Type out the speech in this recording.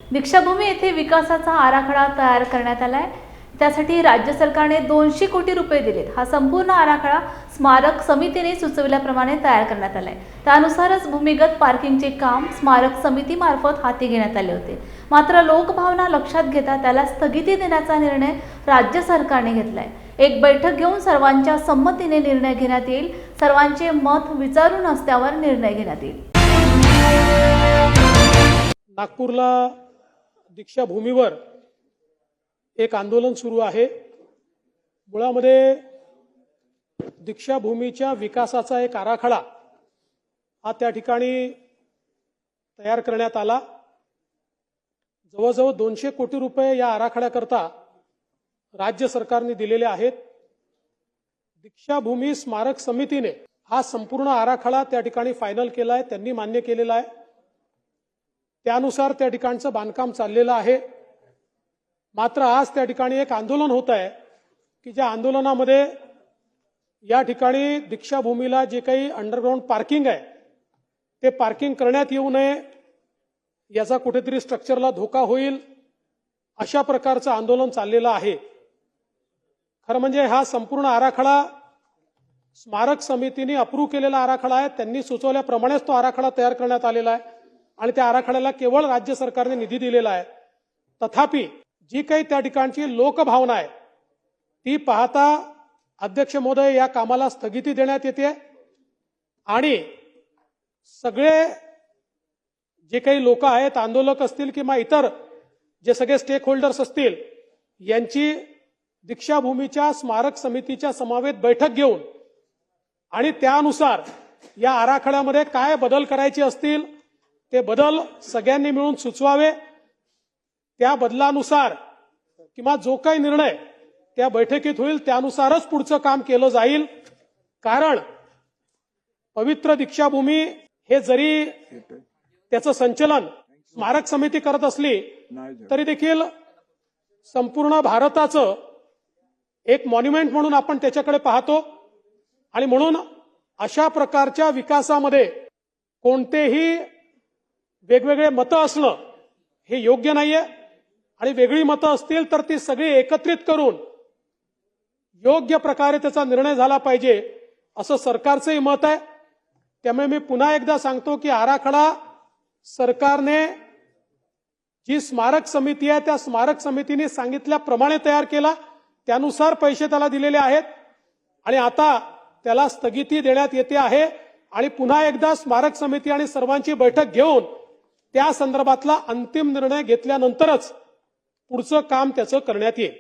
दीक्षाभूमी येथे विकासाचा आराखडा तयार करण्यात आलाय। त्यासाठी राज्य सरकारने 200 कोटी रुपये दिलेत। हा संपूर्ण आराखडा स्मारक समितीने सुचविल्याप्रमाणे तयार करण्यात आलाय। त्यानुसारच भूमिगत पार्किंगचे काम स्मारक समितीमार्फत हाती घेण्यात आले होते। मात्र लोकभावना लक्षात घेता त्याला स्थगिती देण्याचा निर्णय राज्य सरकारने घेतलाय। एक बैठक घेऊन सर्वांच्या संमतीने निर्णय घेण्यात येईल। सर्वांचे मत विचारून असल्यावर निर्णय घेण्यात येईल। नागपूरला दीक्षाभूमीवर एक आंदोलन सुरू आहे। मुळामध्ये दीक्षाभूमीच्या विकासाचा एक आराखडा हा त्या ठिकाणी तयार करण्यात आला। जवळजवळ 200 कोटी रुपये या आराखड्याकरता राज्य सरकारने दिलेले आहेत। दीक्षाभूमी स्मारक समितीने हा संपूर्ण आराखडा त्या ठिकाणी फायनल केला आहे, त्यांनी मान्य केलेला आहे। त्यानुसार त्या ठिकाणचं बांधकाम चाललेलं आहे। मात्र आज त्या ठिकाणी एक आंदोलन होत आहे की ज्या आंदोलनामध्ये या ठिकाणी दीक्षाभूमीला जे काही अंडरग्राउंड पार्किंग आहे ते पार्किंग करण्यात येऊ नये, याचा कुठेतरी स्ट्रक्चरला धोका होईल, अशा प्रकारचं आंदोलन चाललेलं आहे। खरं म्हणजे हा संपूर्ण आराखडा स्मारक समितीने अप्रूव्ह केलेला आराखडा आहे। त्यांनी सुचवल्याप्रमाणेच तो आराखडा तयार करण्यात आलेला आहे आणि त्या आराखड्याला केवळ राज्य सरकारने निधी दिलेला आहे। तथापि जी काही त्या ठिकाणची लोकभावना आहे ती पाहता अध्यक्ष महोदय या कामाला स्थगिती देण्यात येते आणि सगळे जे काही लोक आहेत, आंदोलक असतील किंवा इतर जे सगळे स्टेक होल्डर्स असतील, यांची दीक्षाभूमीच्या स्मारक समितीच्या समवेत बैठक घेऊन आणि त्यानुसार या आराखड्यामध्ये काय बदल करायचे असतील ते बदल सगळ्यांनी मिळून सुचवावे। त्या बदलानुसार किंवा जो काही निर्णय त्या बैठकीत होईल त्यानुसारच पुढचं काम केलं जाईल। कारण पवित्र दीक्षाभूमी हे जरी त्याचं संचलन स्मारक समिती करत असली तरी देखील संपूर्ण भारताचं एक मॉन्युमेंट म्हणून आपण त्याच्याकडे पाहतो आणि म्हणून अशा प्रकारच्या विकासामध्ये कोणतेही वेगवेगळे मतं असणं हे योग्य नाहीये आणि वेगळी मतं असतील तर ती सगळी एकत्रित करून योग्य प्रकारे त्याचा निर्णय झाला पाहिजे असं सरकारचंही मत आहे। त्यामुळे मी पुन्हा एकदा सांगतो की आराखडा सरकारने जी स्मारक समिती आहे त्या स्मारक समितीने सांगितल्याप्रमाणे तयार केला, त्यानुसार पैसे त्याला दिलेले आहेत आणि आता त्याला स्थगिती देण्यात येते आहे आणि पुन्हा एकदा स्मारक समिती आणि सर्वांची बैठक घेऊन त्या संदर्भातला अंतिम निर्णय घेतल्यानंतरच पुढचं काम त्याचं करण्यात येईल।